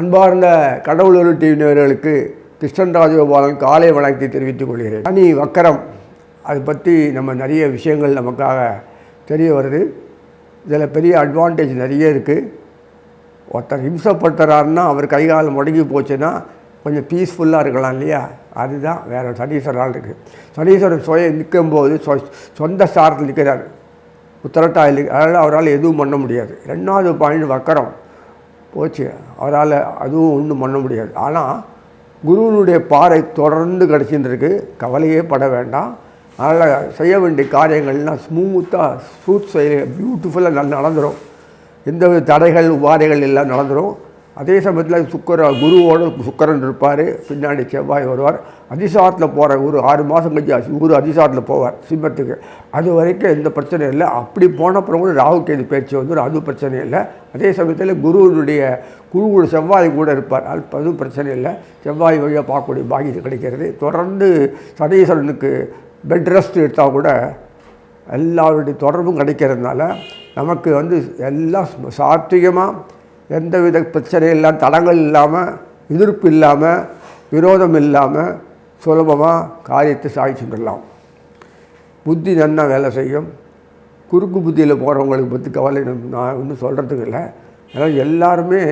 அன்பார்ந்த கடவுளொரு டிவி நேயர்களுக்கு கிருஷ்ணன் ராஜகோபாலன் காலை வணக்கத்தை தெரிவித்துக் கொள்கிறேன். சனி வக்கரம் அதை பற்றி நம்ம நிறைய விஷயங்கள் நமக்காக தெரிய வருது. இதில் பெரிய அட்வான்டேஜ் நிறைய இருக்குது. ஒருத்தர் ஹிம்சப்படுத்துறாருன்னா அவர் கைகால் முடங்கி போச்சுன்னா கொஞ்சம் பீஸ்ஃபுல்லாக இருக்கலாம் இல்லையா? அதுதான் வேறு சனீஸ்வரனால் இருக்குது. சனீஸ்வரன் நிற்கும்போது சொந்த ஸ்தானத்தில் நிற்கிறார், உத்தரட்டாயில். அதனால் அவரால் எதுவும் பண்ண முடியாது. 2வது பாயிண்ட் வக்கரம் போச்சு, அவரால் அதுவும் ஒன்றும் பண்ண முடியாது. ஆனால் குருவினுடைய பாறை தொடர்ந்து கிடச்சின்னு இருக்குது, கவலையே பட வேண்டாம். அதனால் செய்ய வேண்டிய காரியங்கள்லாம் ஸ்மூத்தாக பியூட்டிஃபுல்லாக நடந்துடும். எந்த தடைகள் உபாதைகள் எல்லாம் நடந்துடும். அதே சமயத்தில் குருவோடு சுக்கரன் இருப்பார், பின்னாடி செவ்வாய் வருவார். அதிசாரத்தில் போகிற ஒரு 6 மாதம் கழிச்சு குரு அதிசாரத்தில் போவார் சிம்மத்துக்கு. அது வரைக்கும் எந்த பிரச்சனையும் இல்லை. அப்படி போனப்புறம் கூட ராகு கேது பயிற்சி வந்துடும், அது பிரச்சனை இல்லை. அதே சமயத்தில் குருவினுடைய செவ்வாய் கூட இருப்பார், அதுவும் பிரச்சனை இல்லை. செவ்வாய் வழியாக பார்க்கக்கூடிய பாக்கியம் கிடைக்கிறது. தொடர்ந்து சனீஸ்வரனுக்கு பெட் ரெஸ்ட் எடுத்தால் கூட எல்லாருடைய தொடர்பும் கிடைக்கிறதுனால நமக்கு எல்லாம் சாத்விகமாக எந்தவித பிரச்சனையும் தடங்கள் இல்லாமல், எதிர்ப்பு இல்லாமல், விரோதம் இல்லாமல் சுலபமாக காரியத்தை சாதிச்சுடலாம். புத்தி நன்னா வேலை செய்யும். குறுக்கு புத்தியில் போகிறவங்களுக்கு பற்றி கவலை நான் ஒன்றும் சொல்கிறதுக்கு இல்லை. அதனால் எல்லாருமே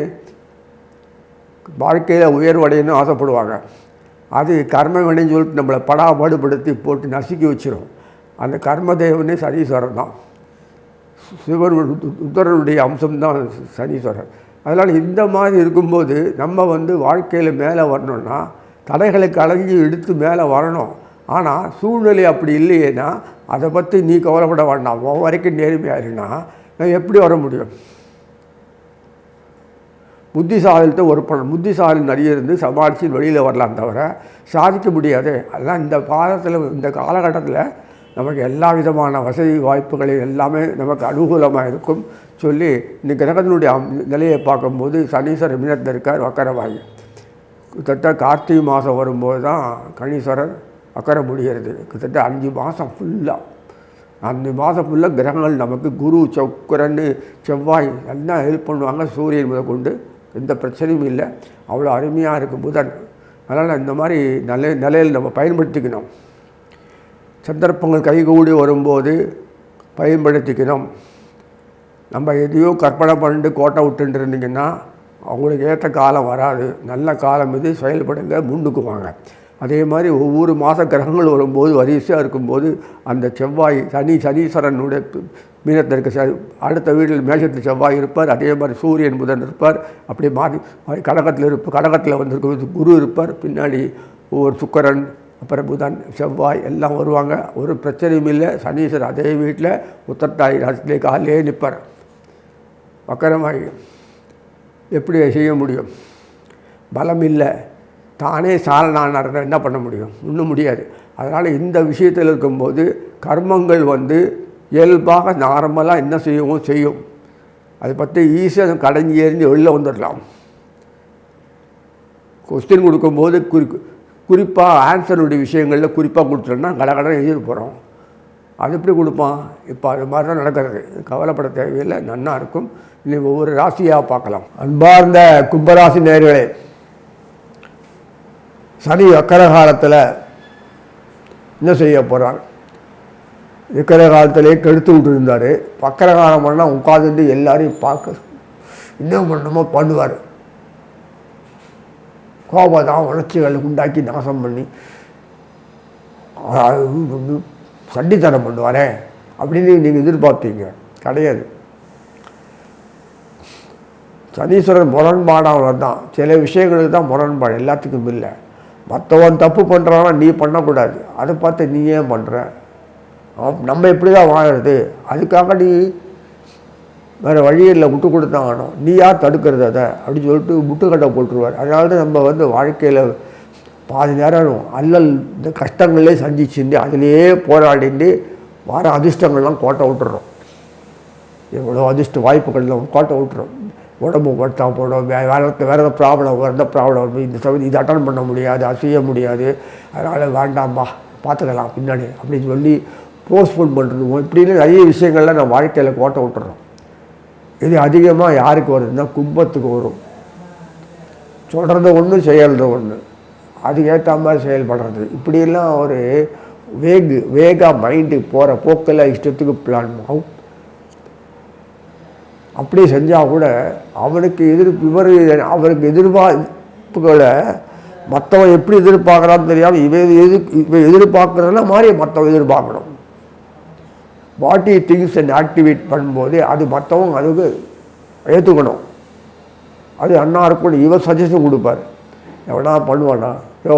வாழ்க்கையில் உயர்வடையணும்னு ஆசைப்படுவாங்க. அது கர்ம வினைன்னு சொல்லிட்டு நம்மளை பாடுபடுத்தி போட்டு நசுக்கி வச்சிடும். அந்த கர்மதேவனே சனீஸ்வரன் தான். ருத்ரனுடைய அம்சம்தான் சனீஸ்வரன். அதனால் இந்த மாதிரி இருக்கும்போது நம்ம வாழ்க்கையில் மேலே வரணும்னா தடைகளை களைஞ்சி எடுத்து மேலே வரணும். ஆனால் சூழ்நிலை அப்படி இல்லையேன்னா அதை பற்றி நீ கவலைப்பட வேண்டாம். வரைக்கும் நேர்மையாயிருன்னா நான் எப்படி வர முடியும்? புத்திசாலிகிட்ட ஒரு புத்திசாலி நிறைய இருந்து சமாளித்து வெளியில் வரலாம், தவிர சாதிக்க முடியாது. அதெல்லாம் இந்த பாதத்தில் இந்த காலகட்டத்தில் நமக்கு எல்லா விதமான வசதி வாய்ப்புகள் எல்லாமே நமக்கு அனுகூலமாக இருக்கும் சொல்லி இந்த கிரகத்தினுடைய நிலையை பார்க்கும்போது சனீஸ்வரர் மீனத்தில் இருக்கார் வக்கரமாகி. கிட்டத்தட்ட கார்த்திகை மாதம் வரும்போது தான் கணீஸ்வரர் வக்கர முடிகிறது. கிட்டத்தட்ட 5 மாதம் ஃபுல்லாக 5 மாதம் ஃபுல்லாக கிரகங்கள் நமக்கு குரு சுக்கிரன் செவ்வாய் எல்லாம் ஹெல்ப் பண்ணுவாங்க. சூரியன் முதல் கொண்டு எந்த பிரச்சனையும் இல்லை. அவ்வளோ அருமையாக இருக்குது புதன். அதனால் இந்த மாதிரி நிலையில் நம்ம பயன்படுத்திக்கணும். சந்தர்ப்பங்கள் கைகூடி வரும்போது பயன்படுத்திக்கணும். நம்ம எதையோ கற்பனை பண்ணிட்டு கோட்டை விட்டுட்டு இருந்தீங்கன்னா அவங்களுக்கு ஏற்ற காலம் வராது. நல்ல காலம் இது, செயல்படுங்க, முன்னுக்கு வாங்க. அதே மாதிரி ஒவ்வொரு மாத கிரகங்கள் வரும்போது வரிசையாக இருக்கும்போது அந்த செவ்வாய் சனீஸ்வரனுடைய மீனத்திற்கு அடுத்த வீட்டில் மேஷத்தில் செவ்வாய் இருப்பார். அதே மாதிரி சூரியன் புதன் இருப்பார். அப்படியே மாறி கடகத்தில் வந்திருக்கும் குரு இருப்பார். பின்னாடி ஒவ்வொரு சுக்கரன், அப்புறம் புதன், செவ்வாய் எல்லாம் வருவாங்க. ஒரு பிரச்சனையும் இல்லை. சனீஸ்வரர் அதே வீட்டில் உத்தரட்டாய் ராசிலே காலையே நிற்பார். வக்கரமாகி எப்படி செய்ய முடியும்? பலம் இல்லை. தானே சாலனான என்ன பண்ண முடியும்? ஒன்றும் முடியாது. அதனால் இந்த விஷயத்தில் இருக்கும்போது கர்மங்கள் இயல்பாக நார்மலாக என்ன செய்யும். அதை பற்றி ஈஸியாக கடைஞ்சி எறிஞ்சு வெளில வந்துடலாம். கொஸ்டின் கொடுக்கும்போது குறிப்பாக ஆன்சருடைய விஷயங்களில் குறிப்பாக கொடுத்துட்டோம்னா கடகடன் எழுதி போகிறோம். அது எப்படி கொடுப்பான்? இப்போ அது மாதிரி தான் நடக்கிறது. கவலைப்பட தேவையில்லை, நன்னா இருக்கும். இன்னும் ஒவ்வொரு ராசியாக பார்க்கலாம். அன்பார்ந்த கும்பராசி நேயர்களே, சனி வக்கர காலத்தில் என்ன செய்ய போகிறார்? இருக்கிற காலத்திலே கெடுத்து விட்டுருந்தார். வக்கர காலம் பண்ணால் உட்காந்துட்டு எல்லாரையும் பார்க்க என்ன பண்ணணுமோ பண்ணுவார். கோபதான் உணர்ச்சிகளை உண்டாக்கி நாசம் பண்ணி சண்டித்தனம் பண்ணுவாரே அப்படின்னு நீங்கள் எதிர்பார்த்தீங்க. கிடையாது. சனீஸ்வரன் முரண்பாடானவர் தான். சில விஷயங்களுக்கு தான் முரண்பாடு, எல்லாத்துக்கும் இல்லை. மற்றவன் தப்பு பண்ணுறான்னா நீ பண்ணக்கூடாது. அதை பார்த்து நீ ஏன் பண்ணுற? நம்ம எப்படி தான் வாழறது? அதுக்காக நீ வேறு வழியில் விட்டு கொடுத்தா ஆகணும். நீ யார் தடுக்கிறது அதை அப்படின்னு சொல்லிட்டு முட்டுக்கட்டை போட்டுருவார். அதனால தான் நம்ம வாழ்க்கையில் பாதி நேரம் அல்லல் இந்த கஷ்டங்களே சந்திச்சுட்டு அதிலேயே போராடிட்டு வர அதிர்ஷ்டங்கள்லாம் கோட்டை விட்டுறோம். எவ்வளோ அதிர்ஷ்ட வாய்ப்புகள்லாம் கோட்டை விட்டுறோம். உடம்பு பட்டா போடும், வேறு ப்ராப்ளம் வரும். இந்த சமயம் இது அட்டன் பண்ண முடியாது, அது செய்ய முடியாது, அதனால் வேண்டாம்பா பார்த்துக்கலாம் பின்னாடி அப்படின்னு சொல்லி போஸ்ட்போன் பண்ணுறதும் இப்படின்னு நிறைய விஷயங்கள்லாம் நான் வாழ்க்கையில் கோட்டை விட்டுறோம். இது அதிகமாக யாருக்கு வருதுன்னா கும்பத்துக்கு வரும். சொல்கிறது ஒன்று செய்கிறது ஒன்று, அதுக்கேற்ற மாதிரி செயல்படுறது. இப்படியெல்லாம் ஒரு வேகா மைண்டு போகிற போக்கில் இஷ்டத்துக்கு பிளான் ஆகும். அப்படி செஞ்சால் கூட அவனுக்கு அவருக்கு எதிர்பார்ப்புகளை மற்றவன் எப்படி எதிர்பார்க்குறான்னு தெரியாமல் இவன் எதிர்பார்க்குறதுனா மாதிரி மற்றவன் எதிர்பார்க்கணும். What he thinks and activate பண்ணும்போது அது மற்றவங்க அதுக்கு ஏற்றுக்கணும். அது அண்ணாருக்கும் இவர் சஜஷன் கொடுப்பார். எவனா பண்ணுவானா, யோ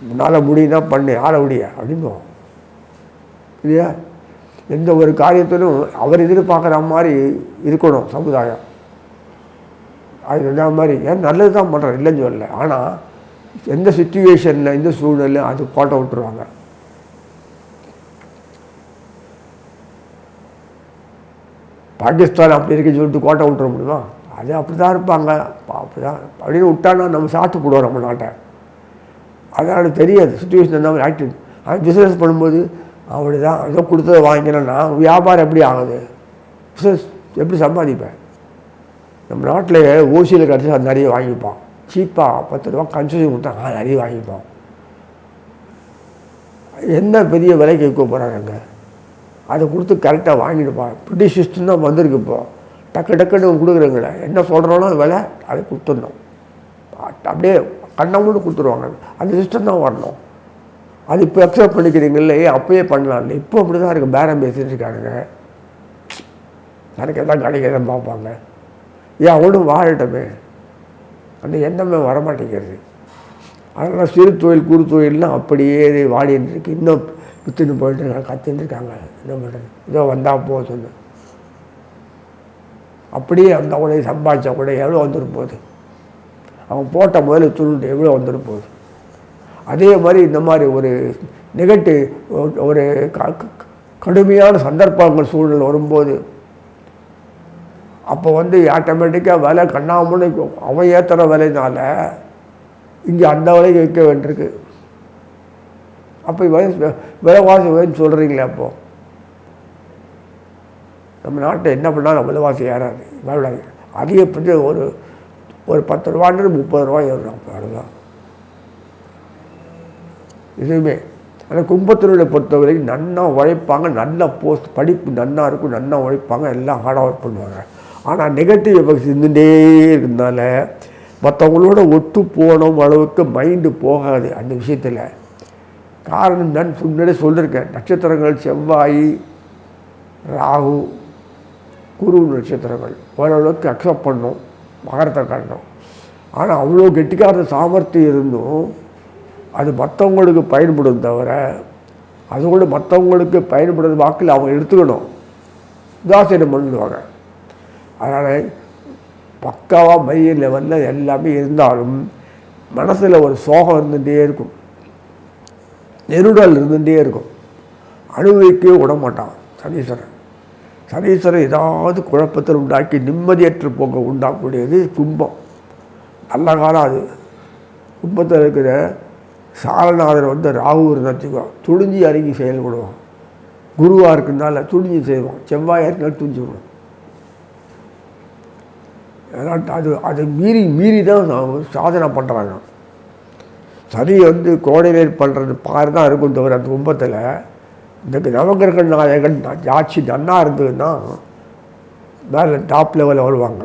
உன்னால் முடியும்னா பண்ணு, ஆள முடிய அப்படின்னுவோம் இல்லையா? எந்த ஒரு காரியத்திலும் அவர் எதிர்பார்க்குற மாதிரி இருக்கணும் சமுதாயம். அது என்ன மாதிரி ஏன் நல்லது தான் பண்ணுறோம், இல்லைன்னு சொல்லலை. ஆனால் எந்த சுச்சுவேஷனில் எந்த சூழ்நிலையும் அது கோட்டை விட்டுருவாங்க. பாகிஸ்தான் அப்படி இருக்குன்னு சொல்லிட்டு கோட்டை விட்டுற முடியுமா? அது அப்படி தான் இருப்பாங்க. அப்படி தான் அப்படின்னு விட்டானா நம்ம சாப்பிட்டு போடுவோம் நம்ம நாட்டை. அதனால் தெரியாது சுச்சுவேஷன் என்ன ஆக்டிவ். அது பிஸ்னஸ் பண்ணும்போது அப்படி தான் ஏதோ கொடுத்ததை வாங்கிக்கணும்னா வியாபாரம் எப்படி ஆகுது, பிஸ்னஸ் எப்படி சம்பாதிப்பேன்? நம்ம நாட்டில் ஓசியில் கிடச்சி அது நிறைய வாங்கிப்பான். சீப்பாக 10 ரூபா கன்செஷன் கொடுத்தா நிறைய வாங்கிப்பான். என்ன பெரிய விலைக்கு வைக்க போகிறாங்க, அதை கொடுத்து கரெக்டாக வாங்கிடுப்பான். பிரிட்டிஷ் சிஸ்டம் தான் வந்திருக்கு. இப்போது டக்குன்னு கொடுக்குறவங்கள என்ன சொல்கிறோன்னா விலை அதை கொடுத்துடணும். அப்படியே கண்ணாமூட்டு கொடுத்துருவாங்க. அந்த சிஸ்டம் தான் வரணும். அது இப்போ அக்செப்ட் பண்ணிக்கிறீங்களே, அப்போயே பண்ணலாம் இல்லை. இப்போ அப்படி தான் இருக்குது. பேரம் பேசிட்டு இருக்கானுங்க. எனக்கு எதாவது கிடைக்கிறதான் பார்ப்பாங்க. ஏன் அவனும் வாழட்டமே, அந்த எண்ணமே வரமாட்டேங்கிறது. அதனால் சிறு தொழில் குறு தொழில்லாம் அப்படியே வாடின்னு இருக்கு. இன்னும் விற்றுன்னு போயிட்டு இருக்காங்க, கற்றுன்னு இருக்காங்க. என்ன பண்ணுறது, இதோ வந்தால் போகுதுன்னு. அப்படியே அந்த கூட சம்பாதிச்சா கூட எவ்வளோ வந்துட்டு போகுது, அவன் போட்ட முதல்ல துருண்டு எவ்வளோ வந்துட்டு போகுது. அதே மாதிரி இந்த மாதிரி ஒரு ஒரு கடுமையான சந்தர்ப்பங்கள் சூழ்நிலை வரும்போது அப்போ ஆட்டோமேட்டிக்காக விலை கண்ணாமூன்னு அவன் ஏற்றுற விலைனால இங்கே அந்த விலைக்கு வைக்க வேண்டியிருக்கு. அப்போ விலைவாசி வேணும்னு சொல்கிறீங்களே, அப்போது நம்ம நாட்டை என்ன பண்ணாலும் விலைவாசி ஏறாது, விளையாடாது. அதிகப்படி ஒரு 10 ரூபான்றது 30 ரூபாய் ஏறும். அப்போ அதுதான் இதுவுமே. ஆனால் கும்பத்தூரை பொறுத்த வரைக்கும் நன்னா உழைப்பாங்க, நல்ல போஸ்ட் படிப்பு நன்னா இருக்கும், நன்னா உழைப்பாங்க, எல்லாம் ஹார்டாக ஒர்க் பண்ணுவாங்க. ஆனால் நெகட்டிவ் எஃபெக்ட்ஸ் இருந்துகிட்டே இருக்கிறதுனால மற்றவங்களோட ஒத்து போன அளவுக்கு மைண்டு போகாது அந்த விஷயத்தில். காரணம் நான் முன்னாடியே சொல்லியிருக்கேன். நட்சத்திரங்கள் செவ்வாய், ராகு, குரு நட்சத்திரங்கள் ஓரளவுக்கு அக்செப்ட் பண்ணும், மகரத்தை காட்டணும். ஆனால் அவ்வளோ கெட்டிக்கார சாமர்த்தியம் இருந்தும் அது மற்றவங்களுக்கு பயன்படும் தவிர அது கூட மற்றவங்களுக்கு பயன்படுறது வாக்கில் அவங்க எடுத்துக்கணும், உதாசீனம் பண்ணிடுவாங்க. அதனால் பக்காவாக மைய லெவலில் எல்லாமே இருந்தாலும் மனசில் ஒரு சோகம் இருந்துகிட்டே இருக்கும், நெருடல் இருந்துகிட்டே இருக்கும். அனுபவிக்கவே விட மாட்டான் சனீஸ்வரன். சனீஸ்வரன் ஏதாவது குழப்பத்தில் உண்டாக்கி நிம்மதியற்ற போக்க உண்டாக்கக்கூடியது கும்பம். நல்ல காலம் அது. கும்பத்தில் இருக்கிற சாரநாதர் ராகு இருந்தாச்சுக்கோ துணிஞ்சி அருகி செயல்படுவான். குருவாக இருக்கிறதுனால துணிஞ்சி செய்வான், செவ்வாயாக இருக்கிறனால துணிஞ்சுவான். அது மீறி தான் சாதனை பண்ணுறாங்க. சரி கோஆர்டினேட் பண்ணுறது பாரு தான் இருக்கும் தவிர அந்த கும்பத்தில் இந்த நவகிரக நாயகன் ஆட்சி நன்னா இருந்ததுன்னா மேலே டாப் லெவலில் வருவாங்க.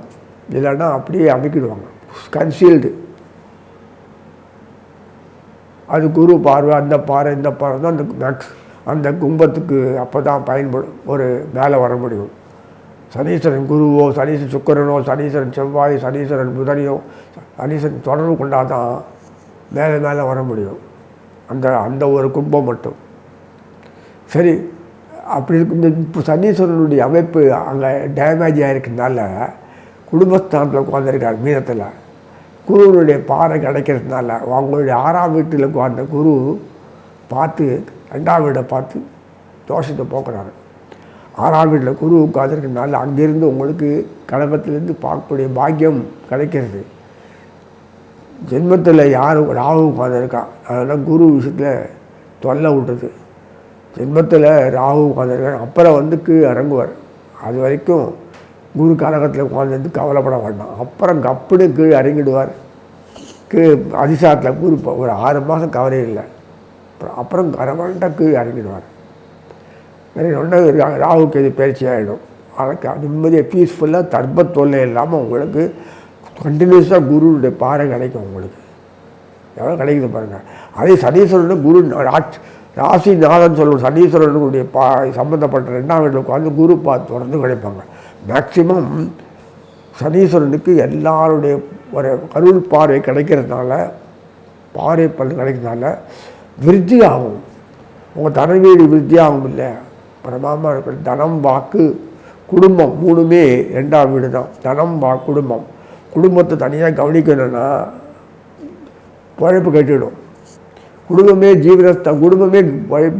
இல்லைன்னா அப்படியே அமைக்கிடுவாங்க, கன்சீல்டு. அது குரு பார்வை, அந்த பார்வை இந்த பார்வை தான் அந்த கும்பத்துக்கு அப்போ தான் பயன்படும், ஒரு மேலே வர முடியும். சனீஸ்வரன் குருவோ, சனீஸ்வரன் சுக்கரனோ, சனீஸ்வரன் செவ்வாய், சனீஸ்வரன் புதனியோ, சனீஸ்வரன் தொடர்பு கொண்டால் தான் மேலே வர முடியும். அந்த ஒரு கும்பம் மட்டும். சரி, அப்படி இருக்கும். இப்போ சனீஸ்வரனுடைய அமைப்பு அங்கே டேமேஜ் ஆகிருக்கிறதுனால குடும்பஸ்தானத்தில் உட்காந்துருக்கார் மீனத்தில். குருவனுடைய பாறை கிடைக்கிறதுனால அவங்களுடைய 6ஆம் வீட்டில் உட்கார்ந்த குரு பார்த்து 2ஆம் வீடை பார்த்து தோஷத்தை போக்குறாரு. 6ஆம் வீட்டில் குரு உட்காந்துருக்கிறதுனால அங்கேருந்து உங்களுக்கு கடகத்திலேருந்து பார்க்கக்கூடிய பாக்கியம் கிடைக்கிறது. ஜென்மத்தில் யார் ராகு உட்காந்துருக்கான், அதெல்லாம் குரு விஷயத்தில் தொல்லை விட்டுது. ஜென்மத்தில் ராகு உட்காந்துருக்கான், அப்புறம் இறங்குவார். அது வரைக்கும் குரு கடகத்தில் உட்காந்து கவலைப்பட வேண்டாம். அப்புறம் கப்புனு கீழே இறங்கிடுவார். அதிசாரத்தில் குரு ஒரு 6 மாதம் கவலையே இல்லை. அப்புறம் கரவண்டக்கு இறங்கிடுவார். இறங்கினோடனே ராகுக்கு இது பயிற்சி ஆகிடும். அதுக்கு நிம்மதியாக பீஸ்ஃபுல்லாக தர்பத் தொல்லை இல்லாமல் உங்களுக்கு கண்டினியூஸாக குருவுடைய பாறை கிடைக்கும். உங்களுக்கு எவ்வளோ கிடைக்குது பாருங்கள். அதே சனீஸ்வரன் குரு ராசிநாதன் சொல்லுவோம். சனீஸ்வரனுடைய சம்மந்தப்பட்ட 2ஆம் வீட்டில் உட்காந்து குரு தொடர்ந்து கிடைப்பாங்க. மேக்சிமம் சனீஸ்வரனுக்கு எல்லாருடைய ஒரு அருள் பார்வை கிடைக்கிறதுனால, பார்வை பலன் கிடைக்கிறதுனால விருத்தி ஆகும். உங்கள் தனவீடு விருத்தி ஆகும். இல்லை பிரமாமா இருக்கிற தனம் வாக்கு குடும்பம் 3மே 2ஆம் வீடு தான். தனம் வாக்கு குடும்பம். குடும்பத்தை தனியாக கவனிக்கணும்னா பழைப்பு கட்டிடும். குடும்பமே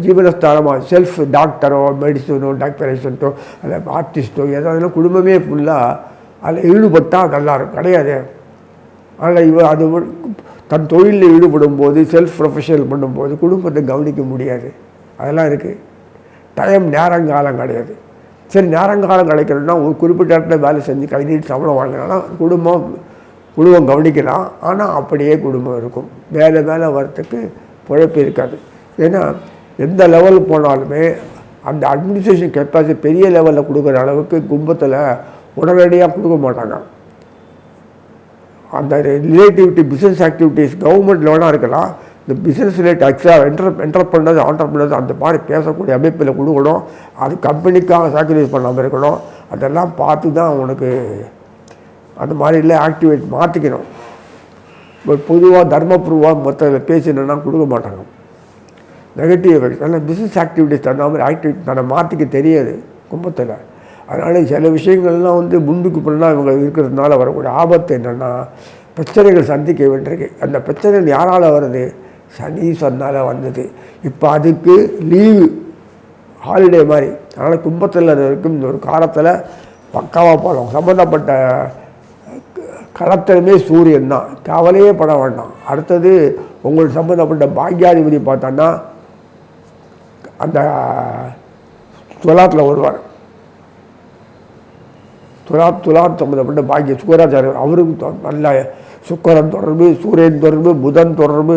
ஜீவனஸ்தானமாக செல்ஃப் டாக்டரோ மெடிசனோ டாக்டரேஷன்ட்டோ அல்ல ஆர்டிஸ்ட்டோ ஏதாவது குடும்பமே ஃபுல்லாக அதில் ஈடுபட்டால் நல்லாயிருக்கும். கிடையாது. அதனால் அது தன் தொழிலில் ஈடுபடும் போது செல்ஃப் ப்ரொஃபஷனல் பண்ணும்போது குடும்பத்தை கவனிக்க முடியாது. அதெல்லாம் இருக்குது. டைம் நேரங்காலம் கிடையாது. சரி, நேரங்காலம் கிடைக்கணும்னா ஒரு குறிப்பிட்ட இடத்துல வேலை செஞ்சு கை நீட்டு சம்பளம் வாங்கினா குடும்பம் கவனிக்கலாம். ஆனால் அப்படியே குடும்பம் இருக்கும். வேலை வரத்துக்கு பொழைப்பு இருக்காது. ஏன்னா எந்த லெவல் போனாலுமே அந்த அட்மினிஸ்ட்ரேஷன் கெப்பாசிட்டி பெரிய லெவலில் கொடுக்குற அளவுக்கு குடும்பத்தில் உடனடியாக கொடுக்க மாட்டாங்க. அந்த ரிலேட்டிவிட்டி பிஸ்னஸ் ஆக்டிவிட்டீஸ் கவர்மெண்ட் லோனாக இருக்கலாம். இந்த பிஸ்னஸ் ரிலேட் என்டர்பிரனர்ஸ் ஆண்டர்பிரனர்ஸ் அந்த மாதிரி பேசக்கூடிய அமைப்பில் கொடுக்கணும். அது கம்பெனிக்காக சாக்ரிஃபைஸ் பண்ணாமல் இருக்கணும். அதெல்லாம் பார்த்து தான் உனக்கு அந்த மாதிரில ஆக்டிவேட் மாற்றிக்கணும். பட் பொதுவாக தர்மபூர்வமாக மொத்தத்தில் பேசினா கொடுக்க மாட்டாங்க. நெகட்டிவ் எஃபெக்ட்ஸ் அதனால் பிஸ்னஸ் ஆக்டிவிட்டீஸ் தகுந்த மாதிரி ஆக்டிவிட்டி தன்னை மாற்றிக்க தெரியாது குடும்பத்தில். அதனால் சில விஷயங்கள்லாம் முன்னுக்கு பண்ணால் இவங்க இருக்கிறதுனால வரக்கூடிய ஆபத்து என்னென்னா பிரச்சனைகள் சந்திக்க வேண்டியிருக்கு. அந்த பிரச்சனைகள் யாரால் வருது? சனீஸ்வரனால் வந்தது. இப்போ அதுக்கு லீவு ஹாலிடே மாதிரி. அதனால் கும்பத்தில் இருக்கும் இந்த ஒரு காலத்தில் பக்காவாக போகலாம். சம்மந்தப்பட்ட களத்திலுமே சூரியன் தான். கவலையே பட வேண்டாம். அடுத்தது உங்களுக்கு சம்மந்தப்பட்ட பாக்யாதிபதி பார்த்தோன்னா அந்த துலாத்தில் வருவார். துலாம் சம்மந்தப்பட்ட பாக்கிய சுக்கராச்சாரியர். அவருக்கு நல்ல சுக்கரன் தொடர்பு, சூரியன் தொடர்பு, புதன் தொடர்பு,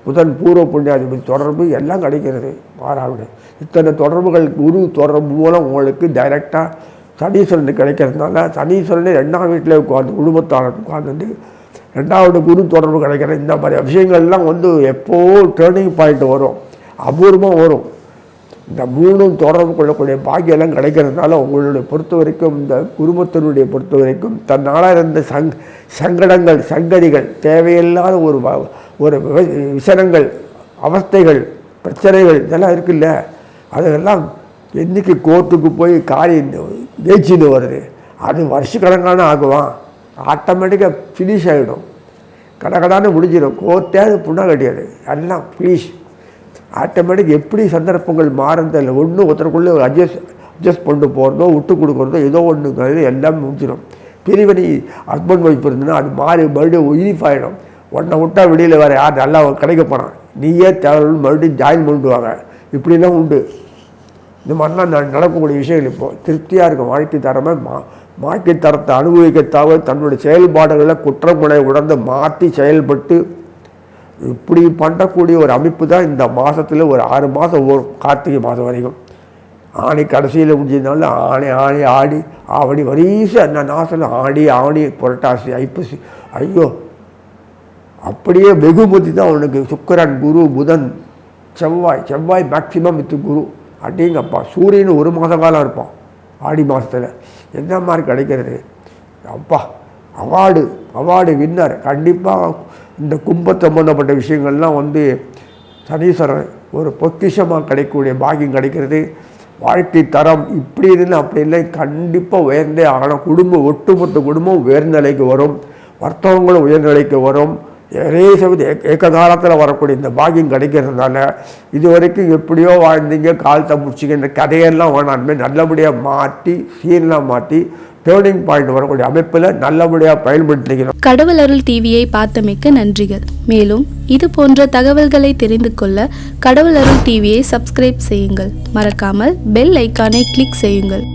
புதன் பூர்வ புண்ணியாதிபதி தொடர்பு எல்லாம் கிடைக்கிறது. மாறாவிடு இத்தனை தொடர்புகள் குரு தொடர்பு மூலம் உங்களுக்கு டைரெக்டாக சனீஸ்வரனுக்கு கிடைக்கிறதுனால சனீஸ்வரனே 2ஆம் வீட்டில் உட்காந்து குடும்பத்தாளர் உட்காந்துட்டு 2வது குரு தொடர்பு கிடைக்கிற இந்த மாதிரி விஷயங்கள்லாம் எப்போ டேர்னிங் பாயிண்ட் வரும், அபூர்வமாக வரும். இந்த 3 தொடர்பு கொள்ளக்கூடிய பாக்கியெல்லாம் கிடைக்கிறதுனால உங்களுடைய பொறுத்த வரைக்கும் இந்த குடும்பத்தினுடைய பொறுத்த வரைக்கும் தன்னால் இருந்த சங்கடங்கள் சங்கதிகள் தேவையில்லாத ஒரு விசனங்கள் அவஸ்தைகள் பிரச்சனைகள் இதெல்லாம் இருக்குல்ல, அதெல்லாம் என்றைக்கு கோர்ட்டுக்கு போய் காரியம் ஜெயிச்சுன்னு வருது அது வருஷக்கணக்கான ஆகுவான். ஆட்டோமேட்டிக்காக ஃபினிஷ் ஆகிடும். கடகடான்னு முடிஞ்சிடும். கோர்ட்டே அது புண்ணா கட்டியாது. எல்லாம் ஃபினிஷ் ஆட்டோமேட்டிக். எப்படி சந்தர்ப்பங்கள் மாறுறதில்லை. ஒருத்தருக்குள்ளே அட்ஜஸ்ட் பண்ணிட்டு போகிறதோ விட்டு கொடுக்குறதோ ஏதோ ஒன்றுங்கிறது எல்லாமே முடிஞ்சிடும். பிரிவினை ஹஸ்பண்ட் ஒய்ஃப் இருந்ததுன்னா அது மறுபடியும் யூனிஃப் ஆகிடும். உன்னை விட்டால் வெளியில் வேறு யார் நல்லா கிடைக்க போகிறான், நீயே தேவைன்னு மறுபடியும் ஜாயின் பண்ணிடுவாங்க. இப்படிலாம் உண்டு. இந்த மாதிரிலாம் நடக்கக்கூடிய விஷயங்கள் இப்போது திருப்தியாக இருக்கும். வாழ்க்கை வாழ்க்கை தரத்தை அனுபவிக்கத்தாக தன்னுடைய செயல்பாடுகளில் குற்றமுறை உணர்ந்து மாற்றி செயல்பட்டு இப்படி பண்ணக்கூடிய ஒரு அமைப்பு தான் இந்த மாதத்தில் ஒரு 6 மாதம் வரும். கார்த்திகை மாதம் வரைக்கும். ஆணி கடைசியில் முடிஞ்சதுனால ஆடி ஆவணி வரிசை அந்த நாசில் ஆடி புரட்டாசி ஐப்பசி. ஐயோ, அப்படியே வெகுமதி தான் அவனுக்கு. சுக்கிரன் குரு புதன் செவ்வாய் மேக்சிமம் வித்து குரு. அப்படிங்கப்பா சூரியன் 1 மாத காலம் இருப்பான் ஆடி மாதத்தில். என்ன மாதிரி கிடைக்கிறது அப்பா. Award winner. கண்டிப்பாக இந்த கும்ப சம்பந்தப்பட்ட விஷயங்கள்லாம் சனீஸ்வரன் ஒரு பொக்கிஷமாக கிடைக்கக்கூடிய பாக்கியம் கிடைக்கிறது. வாழ்க்கை தரம் இப்படி இருந்து அப்படி இல்லை, கண்டிப்பாக உயர்ந்தே ஆகணும். ஒட்டுமொத்த குடும்பம் உயர்நிலைக்கு வரும். வர்த்தகங்களும் உயர்நிலைக்கு வரும். ஒரே சமயத்தில் ஏக்க காலத்தில் வரக்கூடிய இந்த பாக்கியம் கிடைக்கிறதுனால இது வரைக்கும் எப்படியோ வாழ்ந்தீங்க காலத்தை முடிச்சிங்க இந்த கதையெல்லாம் வேணாமே நல்லபடியாக மாற்றி சீரெலாம் மாற்றி டேர்னிங் பாயிண்ட் வரக்கூடிய அமைப்பில் நல்லபடியாக பயன்படுத்திக்கணும். கடவுள் அருள் டிவியை பார்த்தமைக்கு நன்றிகள். மேலும் இது போன்ற தகவல்களை தெரிந்து கொள்ள கடவுள் அருள் டிவியை சப்ஸ்கிரைப் செய்யுங்கள். மறக்காமல் பெல் ஐக்கானை கிளிக் செய்யுங்கள்.